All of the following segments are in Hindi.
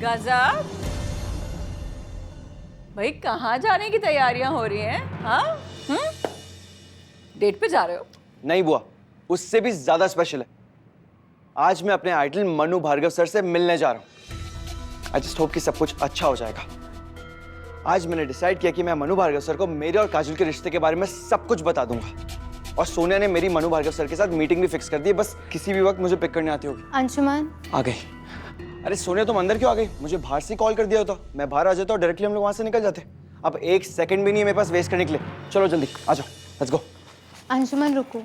गजब। भाई कहाँ जाने की तैयारियां हो रही हैं? हाँ? डेट पे जा रहे हो? नहीं बुआ, उससे भी ज्यादा स्पेशल है। आज मैं अपने आइडल मनु भार्गव सर से मिलने जा रहा हूँ। आई जस्ट होप कि सब कुछ अच्छा हो जाएगा। आज मैंने डिसाइड किया कि मैं मनु भार्गव सर को मेरे और काजल के रिश्ते के बारे में सब कुछ बता दूंगा। और सोनिया ने मेरी मनु भार्गव सर के साथ मीटिंग भी फिक्स कर दी है। बस किसी भी वक्त मुझे पिक करने आती होगी। अंशुमन आ गई। अरे सोनिया तुम अंदर क्यों आ गई? मुझे बाहर से कॉल कर दिया होता, मैं बाहर आ जाता और डायरेक्टली हम लोग वहां से निकल जाते। अब एक सेकंड भी नहीं है मेरे पास वेस्ट करने के लिए। चलो जल्दी आ जाओ, लेट्स गो। अंशुमन रुको,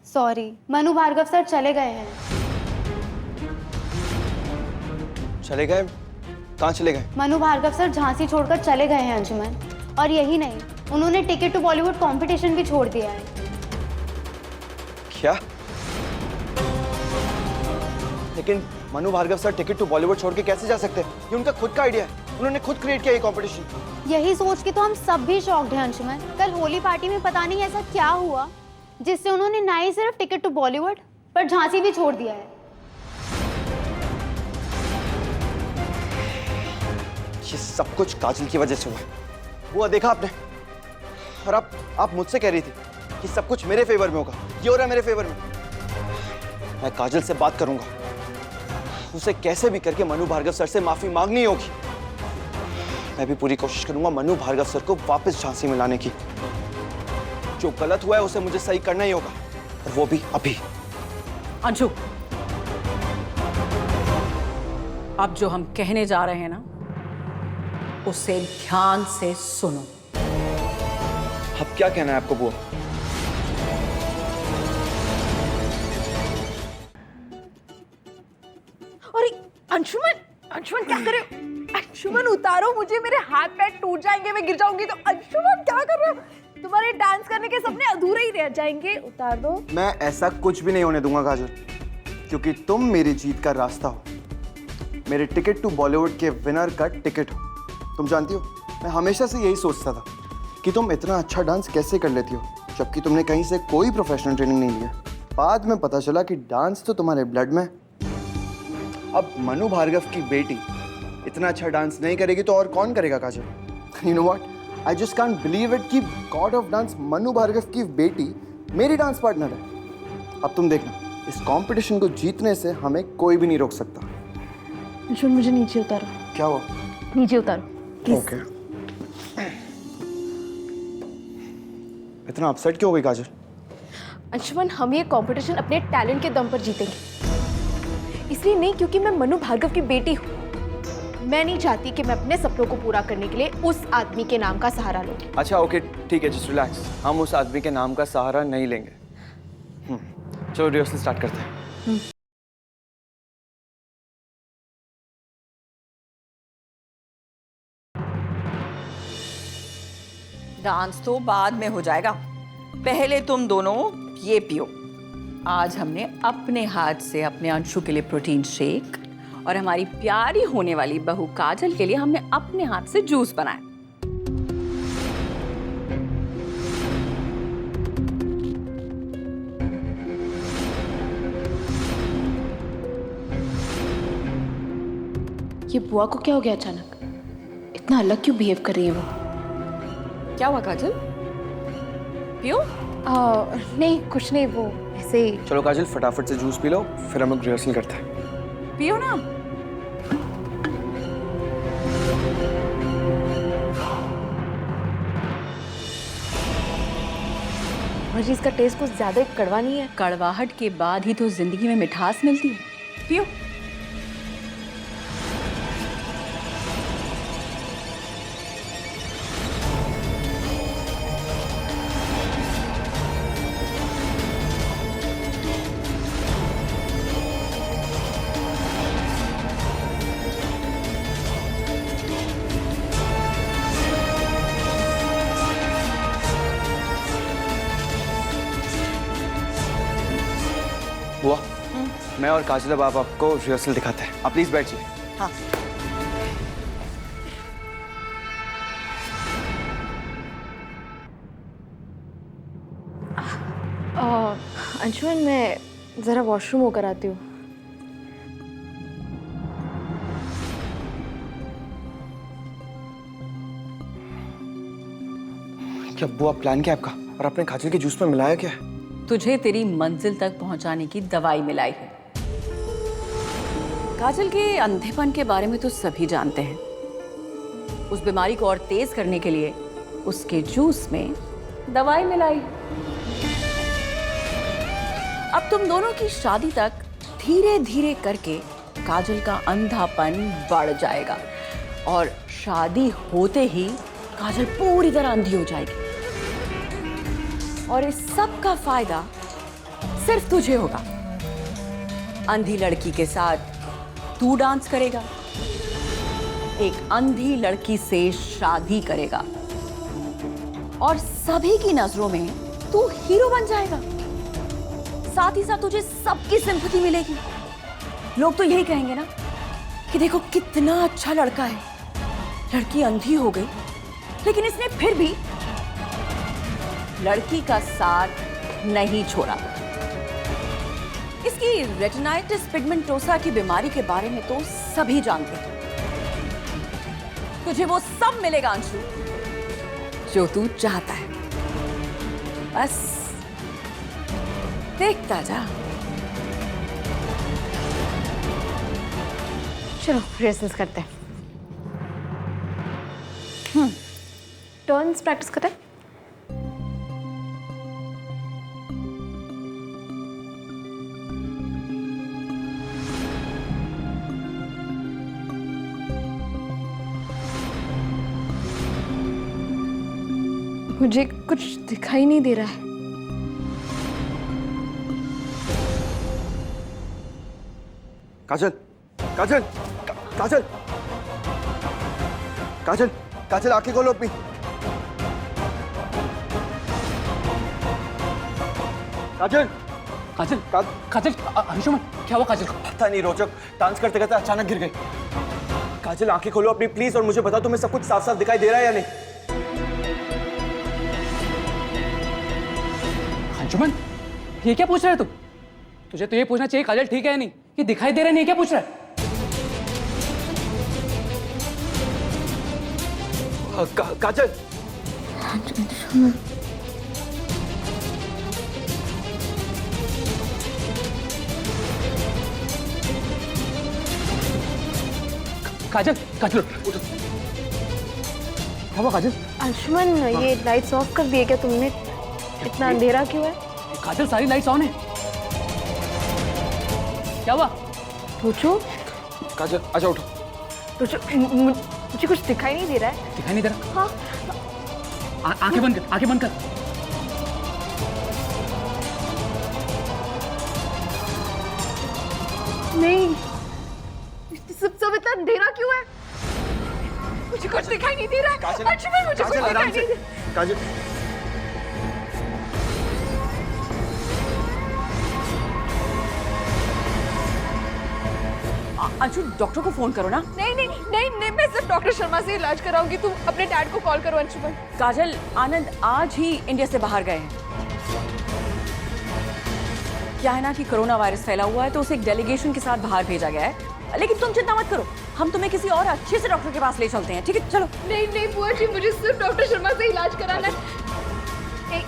सॉरी, मनु भार्गव सर चले गए हैं। चले गए? कहाँ चले गए? मनु भार्गव सर झांसी छोड़कर चले गए हैं अंशुमन। और यही नहीं, उन्होंने टिकट टू बॉलीवुड कंपटीशन भी छोड़ दिया है। क्या? लेकिन Manu Bhargav sir ticket to Bollywood छोड़ के कैसे जा सकते हैं? ये उनका खुद का आइडिया है, उन्होंने खुद क्रिएट किया ये कंपटीशन। यही सोच के तो हम सब भी शॉक्ड हैं अंशुमन। कल होली पार्टी में पता नहीं ऐसा क्या हुआ जिससे उन्होंने ना ही सिर्फ टिकट टू बॉलीवुड पर झांसी भी छोड़ दिया है। ये सब कुछ काजल की वजह से हुआ है। वो देखा आपने? और आप मुझसे कह रही थी कि सब कुछ मेरे फेवर में होगा। ये हो रहा है मेरे फेवर में। मैं काजल से बात करूंगा, उसे कैसे भी करके मनु भार्गव सर से माफी मांगनी होगी। मैं भी पूरी कोशिश करूंगा मनु भार्गव सर को वापस झांसी में लाने की। जो गलत हुआ है उसे मुझे सही करना ही होगा, और वो भी अभी। अंशु, अब जो हम कहने जा रहे हैं ना, उसे ध्यान से सुनो। अब क्या कहना है आपको बुआ? अरे अंशुमन क्या कर रहे हो? अंशुमन उतारो मुझे, मेरे हाथ पैर टूट जाएंगे, मैं गिर जाऊंगी तो। अंशुमन क्या कर रहे हो? तुम्हारे डांस करने के सपने अधूरे ही रह जाएंगे, उतार दो। मैं ऐसा कुछ भी नहीं होने दूंगा काजल, क्योंकि तुम मेरी जीत का रास्ता हो, मेरे टिकट टू बॉलीवुड के विनर का टिकट हो। तुम जानती हो, मैं हमेशा से यही सोचता था कि तुम इतना अच्छा डांस कैसे कर लेती हो, जबकि तुमने कहीं से कोई प्रोफेशनल ट्रेनिंग नहीं लिया। बाद में पता चला कि डांस तो तुम्हारे ब्लड में। अब मनु भार्गव की बेटी इतना अच्छा डांस नहीं करेगी तो और कौन करेगा Kajal? You know what, I just can't believe it कि god of dance Manu Bhargav की बेटी मेरी डांस पार्टनर है। अब तुम देखना, इस कंपटीशन को जीतने से हमें कोई भी नहीं रोक सकता। अंशुमन मुझे नीचे उतारो। क्या हुआ? नीचे उतारो प्लीज। ओके। इतना अपसेट क्यों हो गई काजल? अंशुमन, हम ये कंपटीशन अपने टैलेंट के दम पर जीतेंगे, इसलिए नहीं क्योंकि मैं मनु भार्गव की बेटी हूँ। मैं नहीं चाहती कि मैं अपने सपनों को पूरा करने के लिए उस आदमी के नाम का सहारा लूं। अच्छा ओके ठीक है, जस्ट रिलैक्स। हम उस आदमी के नाम का सहारा नहीं लेंगे। चलो रिहर्सल स्टार्ट करते हैं। डांस तो बाद में हो जाएगा, पहले तुम दोनों ये पियो। आज हमने अपने हाथ से अपने अंशु के लिए प्रोटीन शेक और हमारी प्यारी होने वाली बहू काजल के लिए हमने अपने हाथ से जूस बनाया। ये बुआ को क्या हो गया अचानक? इतना अलग क्यों बिहेव कर रही है वो? क्या हुआ काजल? पियो। नहीं कुछ नहीं, वो ऐसे ही। चलो काजल फटाफट से जूस पी लो, फिर हम लोग रिहर्सल करते हैं। पियो ना। मुझे इसका टेस्ट कुछ ज्यादा कड़वा नहीं है। कड़वाहट के बाद ही तो जिंदगी में मिठास मिलती है। पियो। बुआ, मैं और काजल अब आपको रिहर्सल दिखाते हैं। आप प्लीज बैठिए। हाँ। अंशुमन, मैं जरा वॉशरूम होकर आती हूँ। क्या बुआ प्लान क्या है आपका? और आपने काजल के जूस में मिलाया क्या है? तुझे तेरी मंजिल तक पहुंचाने की दवाई मिलाई है। काजल के अंधेपन के बारे में तो सभी जानते हैं। उस बीमारी को और तेज करने के लिए उसके जूस में दवाई मिलाई। अब तुम दोनों की शादी तक धीरे धीरे करके काजल का अंधापन बढ़ जाएगा और शादी होते ही काजल पूरी तरह अंधी हो जाएगी। और इस सब का फायदा सिर्फ तुझे होगा। अंधी लड़की के साथ तू डांस करेगा, एक अंधी लड़की से शादी करेगा और सभी की नजरों में तू हीरो बन जाएगा। साथ ही साथ तुझे सबकी सिंपैथी मिलेगी। लोग तो यही कहेंगे ना कि देखो कितना अच्छा लड़का है, लड़की अंधी हो गई लेकिन इसने फिर भी लड़की का साथ नहीं छोड़ा। इसकी रेटिनाइटिस पिगमेंटोसा की बीमारी के बारे में तो सभी जानते हैं। तुझे वो सब मिलेगा अंशु जो तू चाहता है, बस देखता जा। चलो रिहर्सल्स करते हैं। टर्न्स प्रैक्टिस करते हैं। मुझे कुछ दिखाई नहीं दे रहा है। काजल, काजल, काजल, काजल, काजल आंखें खोलो अपनी। काजल, काजल का- काजल अंशुमन क्या हुआ काजल को? पता नहीं रोचक डांस करते करते अचानक गिर गई। काजल आंखें खोलो अपनी प्लीज और मुझे बताओ तुम्हें सब कुछ साफ साफ दिखाई दे रहा है या नहीं? अंशुमन ये क्या पूछ रहा है तू? तुझे तो ये पूछना चाहिए काजल ठीक है या नहीं, कि दिखाई दे रहा है नहीं क्या पूछ रहा है? काजल, काजल काजल उठो। क्या हुआ काजल? अंशुमन ये लाइट्स ऑफ कर दिए क्या तुमने? इतना अंधेरा क्यों है? काजल सारी लाइट्स ऑन है। क्या हुआ? पूछो। काजल आजा उठो। मुझे कुछ दिखाई नहीं दे रहा है। दिखाई नहीं दे रहा? हाँ आंखें बंद कर, आंखें बंद कर। नहीं सब इतना अंधेरा क्यों है? मुझे कुछ दिखाई नहीं दे रहा है। काजल, अंशुमन मुझे कुछ काजल दिखाई आराम नहीं से। दे रहा। काजल, अंशु डॉक्टर को फोन करो ना। नहीं नहीं नहीं नहीं मैं सिर्फ डॉक्टर शर्मा से इलाज कराऊंगी। तुम अपने डैड को कॉल करो अंशुमन। काजल, आनंद आज ही इंडिया से बाहर गए हैं। क्या है ना कि कोरोना वायरस फैला हुआ है तो उसे एक डेलीगेशन के साथ बाहर भेजा गया है। लेकिन तुम चिंता मत करो, हम तुम्हें किसी और अच्छे से डॉक्टर के पास ले चलते हैं। ठीक है चलो। नहीं नहीं बुआ जी मुझे सिर्फ डॉक्टर शर्मा से इलाज कराना है।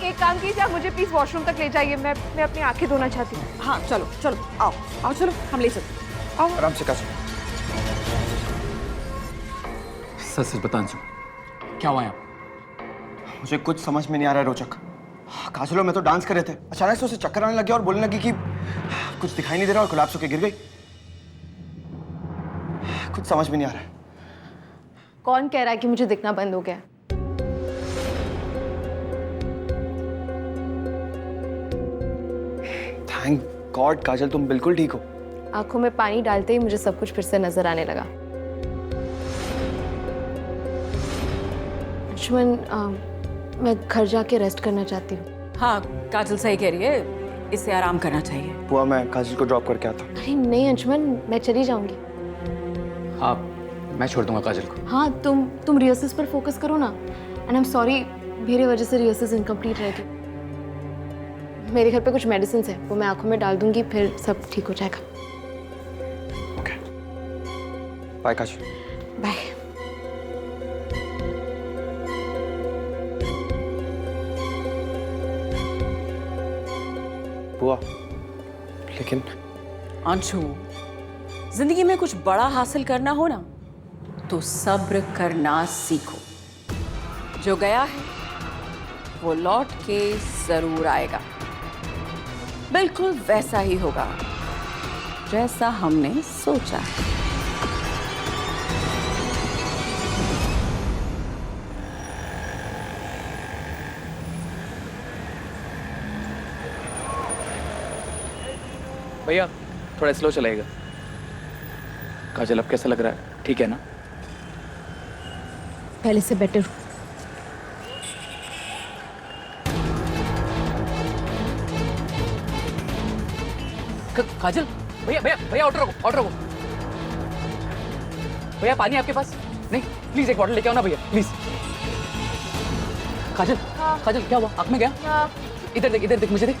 एक काम कीजिए, आप मुझे प्लीज वॉशरूम तक ले जाइए। मैं अपनी आंखें धोना चाहती हूँ। हाँ चलो चलो, आओ आओ चलो हम ले चलते हैं। आओ। आराम से काजल। सच सच बता अंशु, क्या हुआ यहाँ? मुझे कुछ समझ में नहीं आ रहा है रोचक। काजल और मैं तो डांस कर रहे थे, अचानक से उसे चक्कर आने लग गया और बोलने लगी कि कुछ दिखाई नहीं दे रहा और कोलैप्स होकर गिर गई। कुछ समझ में नहीं आ रहा है। कौन कह रहा है कि मुझे दिखना बंद हो गया? थैंक गॉड काजल तुम बिल्कुल ठीक हो। आंखों में पानी डालते ही मुझे सब कुछ फिर से नजर आने लगा। अंशुमन मैं घर जाके रेस्ट करना चाहती हूँ। हाँ काजल सही कह रही है, इसे आराम करना चाहिए। बुआ मैं काजल को ड्रॉप करके आता हूँ। अरे नहीं अंशुमन, मैं चली जाऊंगी। हाँ मैं छोड़ दूंगा काजल को। हाँ तुम रिहर्सल्स पर फोकस करो ना। एंड आई एम सॉरी, मेरी वजह से रिहर्सल्स इनकम्प्लीट रह गई। मेरे घर पे कुछ मेडिसिन है, वो मैं आंखों में डाल दूंगी, फिर सब ठीक हो जाएगा। ओके बाय काजल। बाय। बुआ, लेकिन अंशु, जिंदगी में कुछ बड़ा हासिल करना हो ना तो सब्र करना सीखो। जो गया है वो लौट के जरूर आएगा। बिल्कुल वैसा ही होगा जैसा हमने सोचा है। भैया थोड़ा स्लो चलाएगा। काजल अब कैसा लग रहा है? ठीक है ना? पहले से बेटर हूँ। काजल, भैया भैया भैया ऑटो रोको, ऑटो रोको। भैया पानी आपके पास? नहीं, प्लीज एक बॉटल लेके आओ ना भैया, प्लीज। काजल, काजल क्या हुआ? आँख में क्या? इधर देख मुझे देख।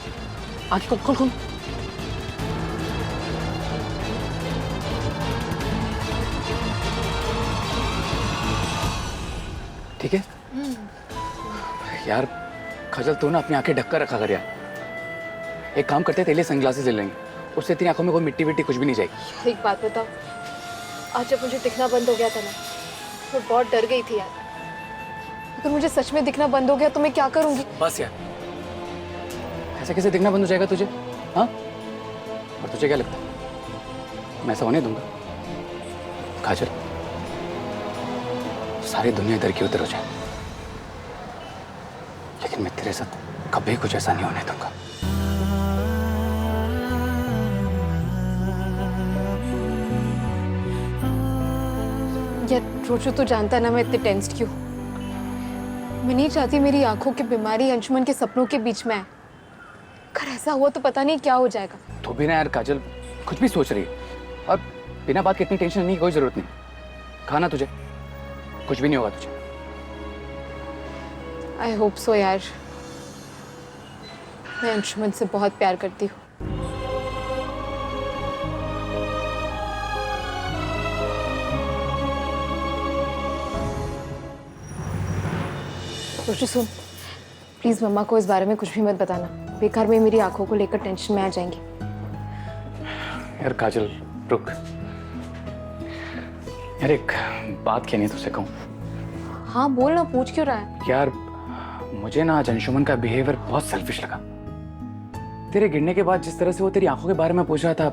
आँखें खोल खोल खोल। ठीक है यार, काजल तू ना अपनी आंखें ढककर रखा कर यार। एक काम करते हैं, तेरे सनग्लासेस ले लेंगे, उससे तेरी आंखों में कोई मिट्टी विट्टी कुछ भी नहीं जाएगी। एक बात बताओ, आज जब मुझे दिखना बंद हो गया था ना, तो बहुत डर गई थी यार। अगर मुझे सच में दिखना बंद हो गया तो मैं क्या करूंगी? बस यार, ऐसे कैसे दिखना बंद हो जाएगा तुझे? हाँ, और तुझे क्या लगता है मैं ऐसा होने दूंगा? काजल, सारी दुनिया इधर की उधर हो जाए, लेकिन मैं तेरे साथ कभी कुछ ऐसा नहीं होने दूंगा। यार रोजू तो जानता ना मैं इतनी टेंस्ड क्यों। मैं नहीं चाहती मेरी आंखों की बीमारी अंशुमन के सपनों के बीच में है। अगर ऐसा हुआ तो पता नहीं क्या हो जाएगा। तो भी ना यार काजल, कुछ भी सोच रही है और बिना बात के इतनी टेंशन लेने की कोई जरूरत नहीं। खाना तुझे कुछ भी नहीं होगा तुझे। आई होप सो यार। मैं अंशुमन से बहुत प्यार करती हूँ। रोशनी सुन, प्लीज मम्मा को इस बारे में कुछ भी मत बताना। बेकार में मेरी आंखों को लेकर टेंशन में आ जाएंगी। यार काजल रुक यार, एक बात कहनी है तुझसे कहूँ। हाँ बोल ना, पूछ क्यों रहा है? यार मुझे ना आज अंशुमन का बिहेवियर बहुत सेल्फिश लगा। तेरे गिरने के बाद जिस तरह से वो तेरी आंखों के बारे में पूछ रहा था,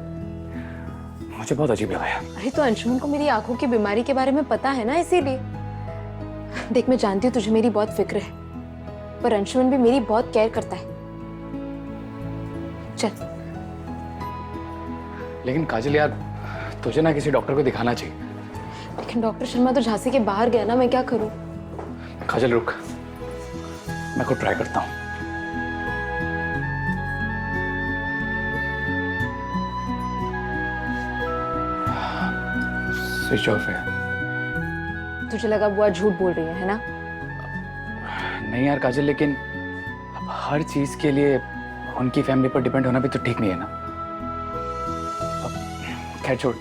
मुझे बहुत अजीब लगा यार। अरे तो अंशुमन को मेरी आंखों की बीमारी के बारे में पता है ना, इसीलिए। देख मैं जानती हूँ तुझे मेरी बहुत फिक्र है, पर अंशुमन भी मेरी बहुत केयर करता है। चल। लेकिन काजल यार, तुझे ना किसी डॉक्टर को दिखाना चाहिए। लेकिन डॉक्टर शर्मा तो झांसी के बाहर गया ना, मैं क्या करूँ? काजल रुक, मैं खुद ट्राई करता हूँ। स्विच ऑफ है। तुझे लगा बुआ झूठ बोल रही है ना? नहीं यार काजल, लेकिन अब हर चीज के लिए उनकी फैमिली पर डिपेंड होना भी तो ठीक नहीं है ना। अब खैर छोड़,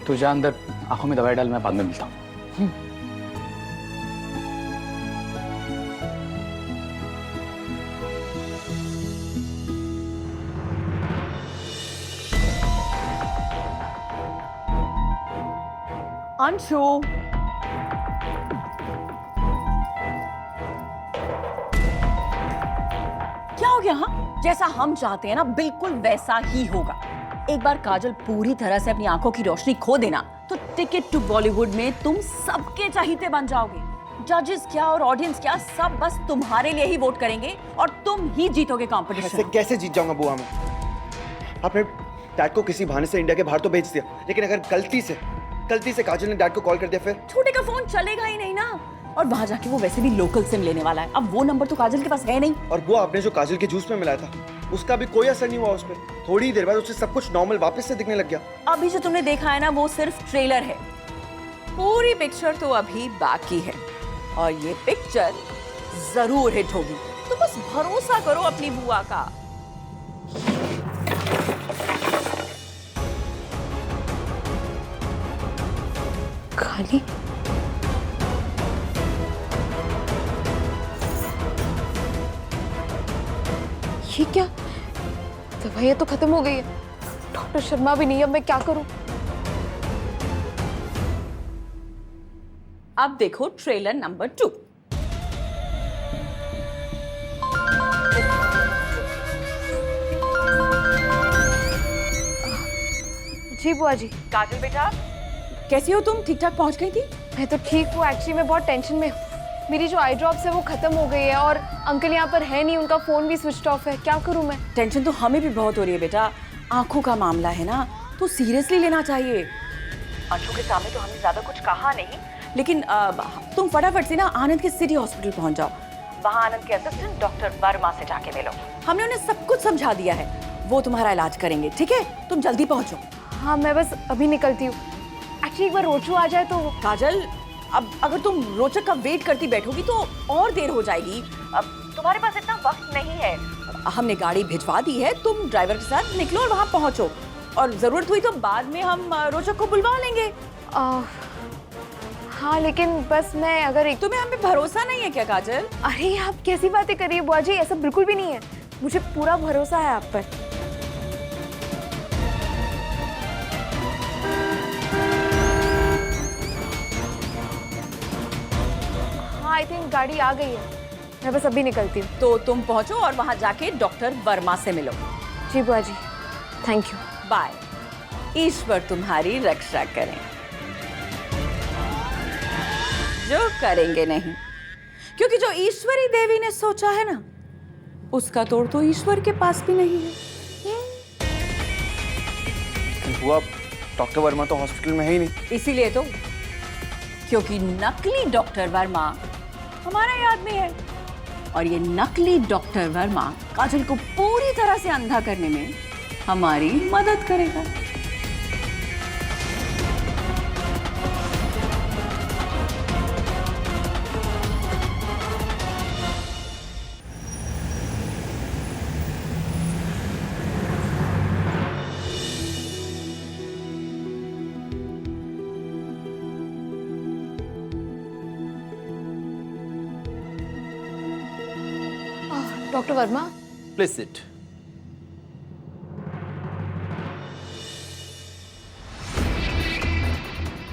तू जा अंदर, आंखों में दवाई डाल, मैं बाद में मिलता हूँ। अंशु, क्या हो गया? हाँ, जैसा हम चाहते हैं ना बिल्कुल वैसा ही होगा। एक बार काजल पूरी तरह से अपनी आंखों की रोशनी खो देना तो टिकट टू बॉलीवुड में तुम सबके चाहते बन जाओगे। जजेस क्या और ऑडियंस क्या, सब बस तुम्हारे लिए ही वोट करेंगे और तुम ही जीतोगे ऐसे कंपटीशन। कैसे जीत जाऊंगा बुआ मैं? आपने डैड को किसी बहाने से इंडिया के बाहर तो भेज दिया, लेकिन अगर गलती से काजल ने डैड को कॉल कर दिया फिर? छोटे का फोन चलेगा ही नहीं ना, और वहां जाके वो वैसे भी लोकल सिम लेने वाला है। अब वो नंबर तो काजल के पास है नहीं। और बुआ, आपने जो काजल के जूस में मिलाया था उसका भी कोई असर नहीं हुआ उस पर। थोड़ी ही देर बाद उससे सब कुछ नॉर्मल वापस से दिखने लग गया। अभी जो तुमने देखा है ना वो सिर्फ ट्रेलर है, पूरी पिक्चर तो अभी बाकी है और ये पिक्चर जरूर हिट होगी। तो बस भरोसा करो अपनी बुआ का। खाली ये क्या? दवाई दवाइयाँ तो खत्म हो गई है, डॉक्टर शर्मा भी नहीं है, अब मैं क्या करूँ? अब देखो ट्रेलर नंबर 2। जी बुआ जी। काजल बेटा, कैसी हो तुम? ठीक ठाक पहुंच गई थी? मैं तो ठीक हूँ, एक्चुअली मैं बहुत टेंशन में हूँ। मेरी जो आई ड्रॉप्स है वो खत्म हो गई है और अंकल यहाँ पर है नहीं, उनका फोन भी स्विच ऑफ है। क्या करूँ मैं? टेंशन तो हमें भी बहुत हो रही है बेटा। आंखों का मामला है ना, तो सीरियसली लेना चाहिए। अंशु के सामने तो हमने ज्यादा कुछ कहा नहीं, लेकिन तुम फटाफट से ना आनंद के सिटी हॉस्पिटल पहुंच जाओ। वहाँ आनंद के असिस्टेंट डॉक्टर वर्मा से जाके मिलो। हमने उन्हें सब कुछ समझा दिया है, वो तुम्हारा इलाज करेंगे। ठीक है, तुम जल्दी पहुंचो। हाँ, मैं बस अभी निकलती हूँ। एक्चुअली एक बार रोचू आ जाए तो। काजल, अब अगर तुम रोचक का वेट करती बैठोगी तो और देर हो जाएगी। अब तुम्हारे पास इतना वक्त नहीं है। हमने गाड़ी भिजवा दी है, तुम ड्राइवर के साथ निकलो और वहाँ पहुँचो। और जरूरत हुई तो बाद में हम रोचक को बुलवा लेंगे। हाँ, लेकिन बस मैं अगर तुम्हें हम पे भरोसा नहीं है क्या काजल? अरे आप कैसी बातें कर रही है बुआ जी, ऐसा बिल्कुल भी नहीं है। मुझे पूरा भरोसा है आप पर। हाँ, आई थिंक गाड़ी आ गई है, मैं बस अभी निकलती हूँ। तो तुम पहुँचो और वहाँ जाके डॉक्टर वर्मा से मिलो। जी बुआ जी, थैंक यू। बाय। ईश्वर तुम्हारी रक्षा करें। जो करेंगे नहीं, क्योंकि जो ईश्वरी देवी ने सोचा है ना, उसका तोड़ तो ईश्वर के पास भी नहीं है। हुआ, डॉक्टर वर्मा तो हॉस्पिटल में है ही नहीं। इसीलिए तो, क्योंकि नकली डॉक्टर वर्मा हमारा ही आदमी है। और ये नकली डॉक्टर वर्मा काजल को पूरी तरह से अंधा करने में हमारी मदद करेगा। Doctor Verma, please sit.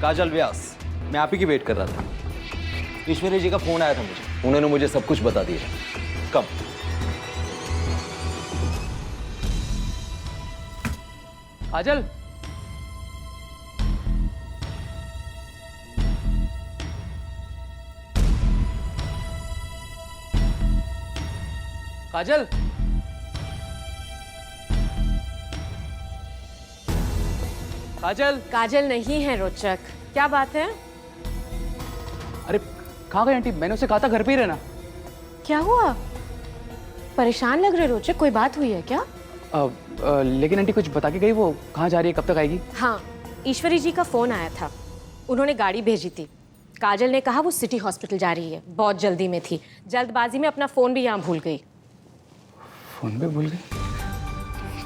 Kajal Vyas, मैं आप ही की वेट कर रहा था। ईश्वरी जी का फोन आया था मुझे, उन्होंने मुझे सब कुछ बता दिया। कब? काजल, काजल, काजल। काजल नहीं है रोचक, क्या बात है? अरे कहाँ गई आंटी? मैंने उसे कहा था घर पे ही रहना। क्या हुआ? परेशान लग रहे रोचक, कोई बात हुई है क्या? लेकिन आंटी कुछ बता के गई, वो कहाँ जा रही है, कब तक आएगी? हाँ, ईश्वरी जी का फोन आया था, उन्होंने गाड़ी भेजी थी। काजल ने कहा वो सिटी हॉस्पिटल जा रही है, बहुत जल्दी में थी, जल्दबाजी में अपना फोन भी यहाँ भूल गई। फोन पे भूल गई?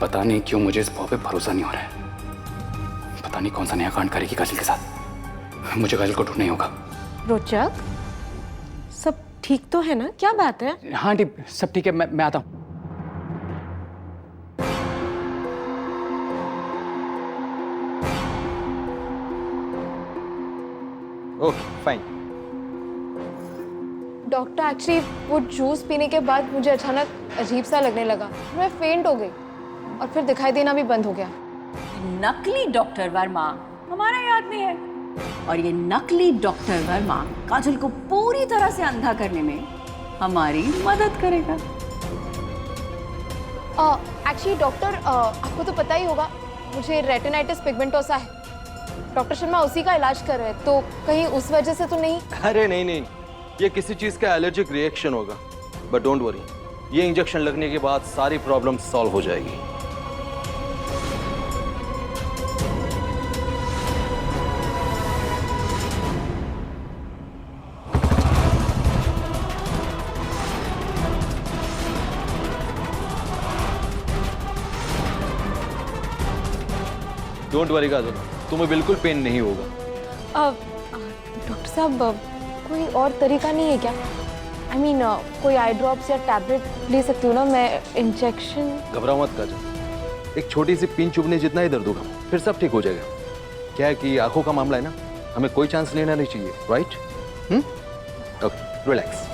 पता नहीं क्यों मुझे इस बॉय पे भरोसा नहीं हो रहा है। पता नहीं कौन सा नया कांड करेगी काजल के साथ। मुझे काजल को ढूंढना ही होगा। रोचक, सब ठीक तो है ना? क्या बात है? हाँ आंटी, सब ठीक है, मैं आता हूँ। Okay fine. डॉक्टर एक्चुअली वो जूस पीने के बाद मुझे अचानक अजीब सा लगने लगा, मैं फेंट हो गई और फिर दिखाई देना भी बंद हो गया। नकली डॉक्टर वर्मा हमारा ही आदमी है, और ये नकली डॉक्टर वर्मा काजल को पूरी तरह से अंधा करने में हमारी मदद करेगा। एक्चुअली डॉक्टर, आपको तो पता ही होगा मुझे रेटिनाइटिस पिगमेंटोसा है। डॉक्टर शर्मा उसी का इलाज कर रहे हैं, तो कहीं उस वजह से तो नहीं? अरे नहीं नहीं, ये किसी चीज का एलर्जिक रिएक्शन होगा। बट डोंट वरी, ये इंजेक्शन लगने के बाद सारी प्रॉब्लम सॉल्व हो जाएगी। डोंट वरी काजल, तुम्हें बिल्कुल पेन नहीं होगा। डॉक्टर साहब, कोई और तरीका नहीं है क्या? आई मीन कोई आई ड्रॉप्स या टैबलेट ले सकती हूँ ना मैं? इंजेक्शन? घबराओ मत काजल, एक छोटी सी पिन चुभने जितना ही दर्द होगा, फिर सब ठीक हो जाएगा। क्या है कि आंखों का मामला है ना, हमें कोई चांस लेना नहीं चाहिए, राइट? Okay, relax.